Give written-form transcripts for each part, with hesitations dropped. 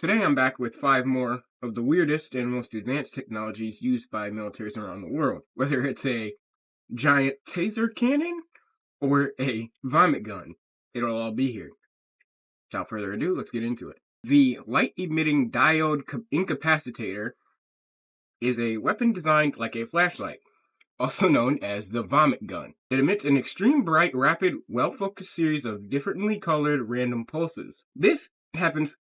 Today I'm back with 5 more of the weirdest and most advanced technologies used by militaries around the world. Whether it's a giant taser cannon or a vomit gun, it'll all be here. Without further ado, let's get into it. The light-emitting diode incapacitator is a weapon designed like a flashlight, also known as the vomit gun. It emits an extreme bright, rapid, well-focused series of differently colored random pulses. This happens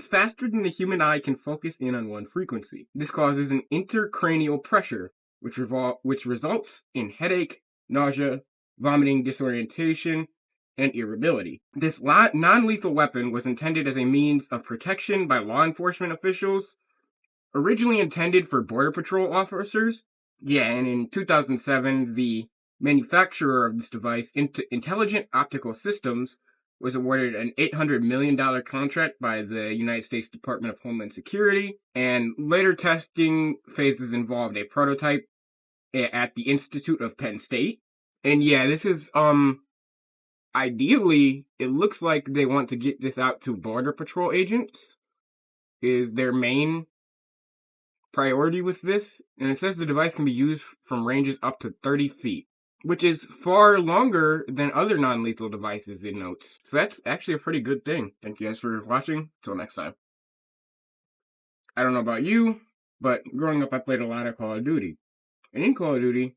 faster than the human eye can focus in on one frequency. This causes an intracranial pressure, which results in headache, nausea, vomiting, disorientation, and irritability. This non-lethal weapon was intended as a means of protection by law enforcement officials, originally intended for Border Patrol officers. And in 2007, the manufacturer of this device, Intelligent Optical Systems, was awarded an $800 million contract by the United States Department of Homeland Security, and later testing phases involved a prototype at the Institute of Penn State. And this is, ideally, it looks like they want to get this out to Border Patrol agents, is their main priority with this. And it says the device can be used from ranges up to 30 feet. Which is far longer than other non-lethal devices, it notes. So that's actually a pretty good thing. Thank you guys for watching. Till next time. I don't know about you, but growing up I played a lot of Call of Duty. And in Call of Duty,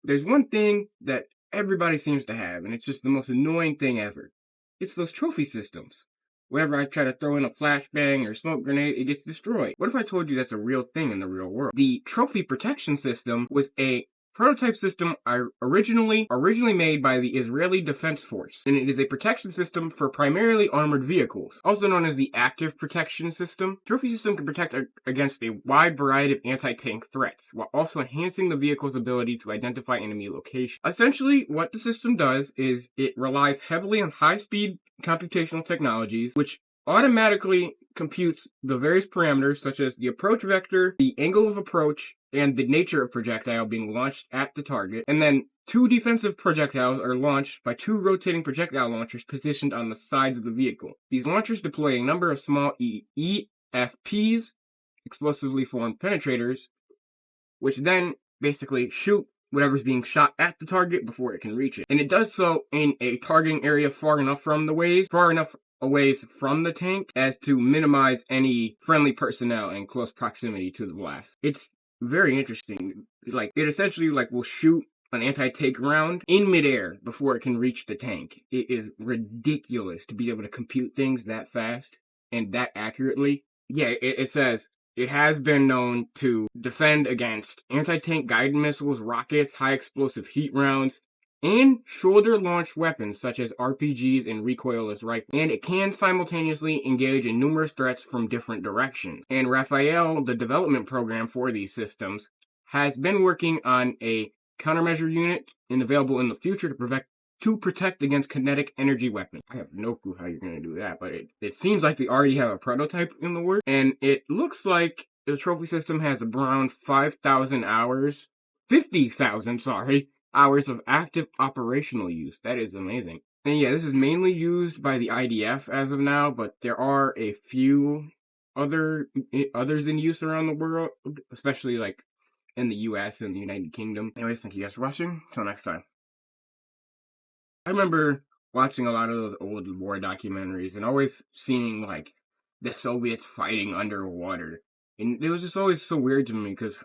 there's one thing that everybody seems to have, and it's just the most annoying thing ever. It's those trophy systems. Whenever I try to throw in a flashbang or smoke grenade, it gets destroyed. What if I told you that's a real thing in the real world? The trophy protection system was a prototype system originally made by the Israeli Defense Force, and it is a protection system for primarily armored vehicles, also known as the Active Protection System. Trophy system can protect against a wide variety of anti-tank threats, while also enhancing the vehicle's ability to identify enemy locations. Essentially, what the system does is it relies heavily on high-speed computational technologies, which automatically computes the various parameters such as the approach vector, the angle of approach, and the nature of projectile being launched at the target. And then 2 defensive projectiles are launched by 2 rotating projectile launchers positioned on the sides of the vehicle. These launchers deploy a number of small EFPs, explosively formed penetrators, which then basically shoot whatever's being shot at the target before it can reach it. And it does so in a targeting area far enough away from the tank as to minimize any friendly personnel in close proximity to the blast. It's very interesting. It essentially will shoot an anti-tank round in midair before it can reach the tank. It is ridiculous to be able to compute things that fast and that accurately. It says it has been known to defend against anti-tank guided missiles, rockets, high explosive heat rounds, and shoulder-launched weapons such as RPGs and recoilless rifles. And it can simultaneously engage in numerous threats from different directions. And Raphael, the development program for these systems, has been working on a countermeasure unit and available in the future to protect against kinetic energy weapons. I have no clue how you're going to do that, but it seems like they already have a prototype in the works. And it looks like the trophy system has around 50,000 hours of active operational use. That is amazing. And this is mainly used by the IDF as of now, but there are a few others in use around the world, especially in the US and the United Kingdom. Anyways, thank you guys for watching. Till next time. I remember watching a lot of those old war documentaries and always seeing the Soviets fighting underwater. And it was just always so weird to me because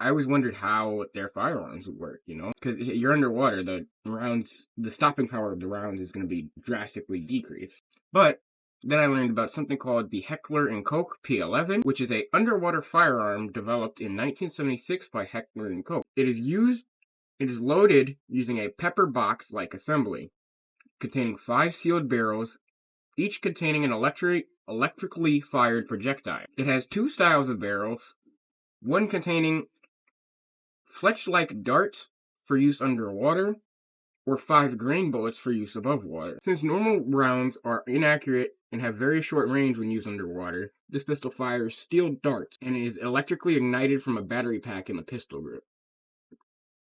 I always wondered how their firearms would work, Because you're underwater, the stopping power of the rounds is going to be drastically decreased. But then I learned about something called the Heckler & Koch P11, which is an underwater firearm developed in 1976 by Heckler & Koch. It is loaded using a pepper box-like assembly, containing 5 sealed barrels, each containing an electrically fired projectile. It has 2 styles of barrels, one containing fletch-like darts for use underwater, or 5 grain bullets for use above water. Since normal rounds are inaccurate and have very short range when used underwater, this pistol fires steel darts and is electrically ignited from a battery pack in the pistol grip.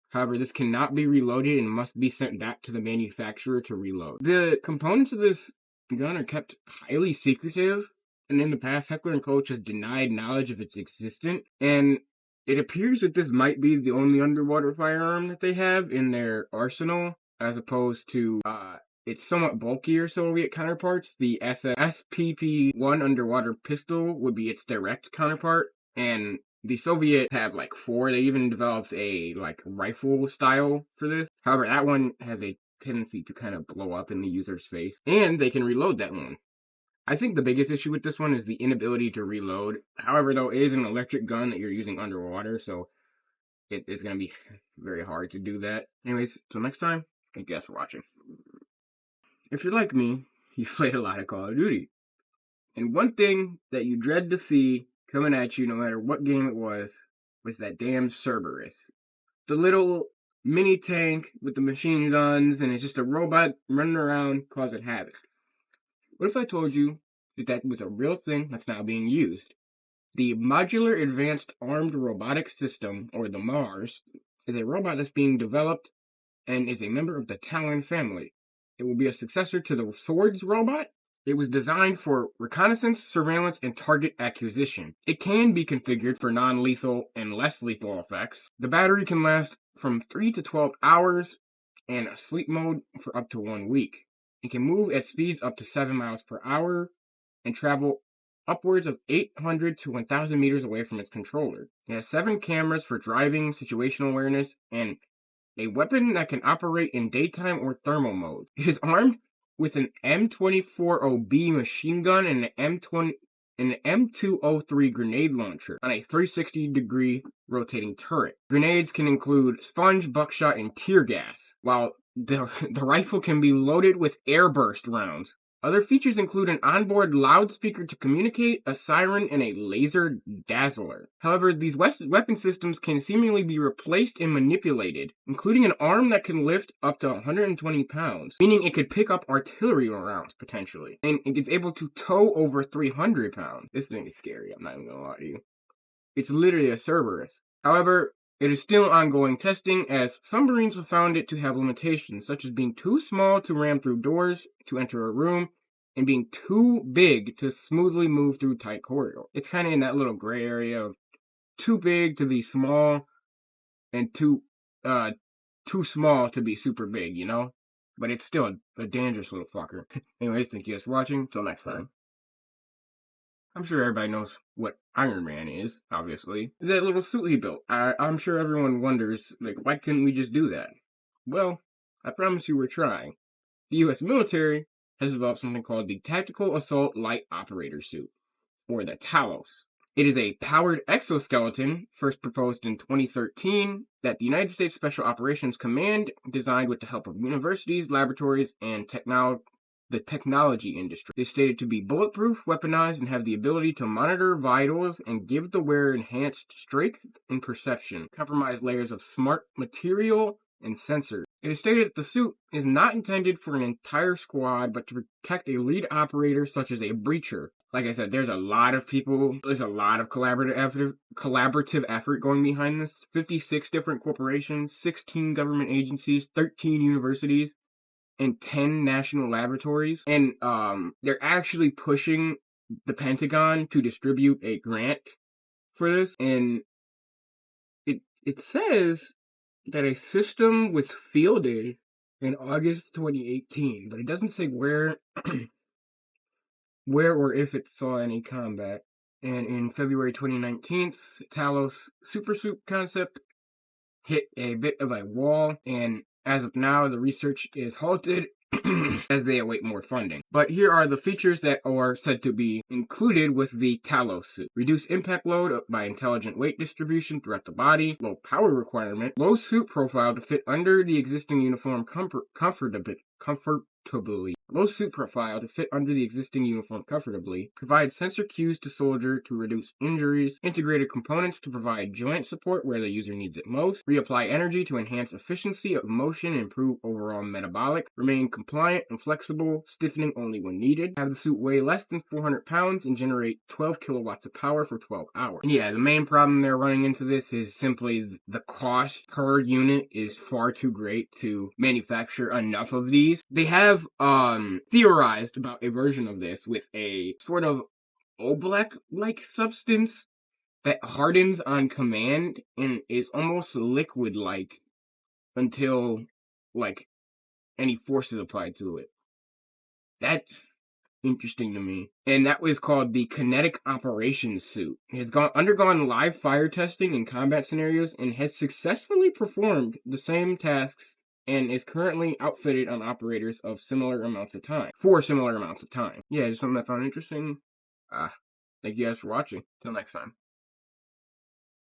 However, this cannot be reloaded and must be sent back to the manufacturer to reload. The components of this gun are kept highly secretive, and in the past, Heckler & Koch has denied knowledge of its existence, and it appears that this might be the only underwater firearm that they have in their arsenal, as opposed to, its somewhat bulkier Soviet counterparts. The SPP-1 underwater pistol would be its direct counterpart, and the Soviets have, 4. They even developed a, rifle style for this. However, that one has a tendency to kind of blow up in the user's face, and they can reload that one. I think the biggest issue with this one is the inability to reload. However, though, it is an electric gun that you're using underwater, so it's going to be very hard to do that. Anyways, till next time, thank you guys for watching. If you're like me, you've played a lot of Call of Duty. And one thing that you dread to see coming at you, no matter what game it was that damn Cerberus. The little mini tank with the machine guns, and it's just a robot running around causing havoc. What if I told you that that was a real thing that's now being used? The Modular Advanced Armed Robotics System, or the MARS, is a robot that's being developed and is a member of the Talon family. It will be a successor to the Swords robot. It was designed for reconnaissance, surveillance, and target acquisition. It can be configured for non-lethal and less lethal effects. The battery can last from 3 to 12 hours, and a sleep mode for up to 1 week. It can move at speeds up to 7 miles per hour and travel upwards of 800 to 1,000 meters away from its controller. It has 7 cameras for driving, situational awareness, and a weapon that can operate in daytime or thermal mode. It is armed with an M24OB machine gun and an M203 grenade launcher on a 360-degree rotating turret. Grenades can include sponge, buckshot, and tear gas, while the rifle can be loaded with airburst rounds. Other features include an onboard loudspeaker to communicate, a siren, and a laser dazzler. However, these weapon systems can seemingly be replaced and manipulated, including an arm that can lift up to 120 pounds, meaning it could pick up artillery rounds, potentially. And it's able to tow over 300 pounds. This thing is scary, I'm not even gonna lie to you. It's literally a Cerberus. However, it is still ongoing testing, as some Marines have found it to have limitations, such as being too small to ram through doors to enter a room, and being too big to smoothly move through tight corridors. It's kind of in that little gray area of too big to be small, and too small to be super big, you know? But it's still a dangerous little fucker. Anyways, thank you guys for watching. Till next time. I'm sure everybody knows what Iron Man is, obviously. That little suit he built. I'm sure everyone wonders, why couldn't we just do that? Well, I promise you we're trying. The U.S. military has developed something called the Tactical Assault Light Operator Suit, or the Talos. It is a powered exoskeleton, first proposed in 2013, that the United States Special Operations Command designed with the help of universities, laboratories, and the technology industry. It is stated to be bulletproof, weaponized, and have the ability to monitor vitals and give the wearer enhanced strength and perception, compromise layers of smart material and sensors. It is stated that the suit is not intended for an entire squad, but to protect a lead operator such as a breacher. Like I said, there's a lot of people, there's a lot of collaborative effort going behind this. 56 different corporations, 16 government agencies, 13 universities, and 10 national laboratories. And they're actually pushing the Pentagon to distribute a grant for this. And it says that a system was fielded in August 2018, but it doesn't say where or if it saw any combat. And in February 2019, Talos Super Suit concept hit a bit of a wall, and as of now, the research is halted as they await more funding. But here are the features that are said to be included with the Talos suit. Reduce impact load by intelligent weight distribution throughout the body, low power requirement, low suit profile to fit under the existing uniform comfortably. Low suit profile to fit under the existing uniform comfortably, provide sensor cues to soldier to reduce injuries, integrated components to provide joint support where the user needs it most, reapply energy to enhance efficiency of motion and improve overall metabolic, remain compliant and flexible, stiffening only when needed, have the suit weigh less than 400 pounds and generate 12 kilowatts of power for 12 hours. And yeah, the main problem they're running into this is simply the cost per unit is far too great to manufacture enough of these. They have theorized about a version of this with a sort of oblak-like substance that hardens on command and is almost liquid-like until, like, any force is applied to it. That's interesting to me. And that was called the Kinetic Operations Suit. It has undergone live fire testing in combat scenarios and has successfully performed the same tasks and is currently outfitted on operators of similar amounts of time. For similar amounts of time. Yeah, just something I found interesting. Thank you guys for watching. Till next time.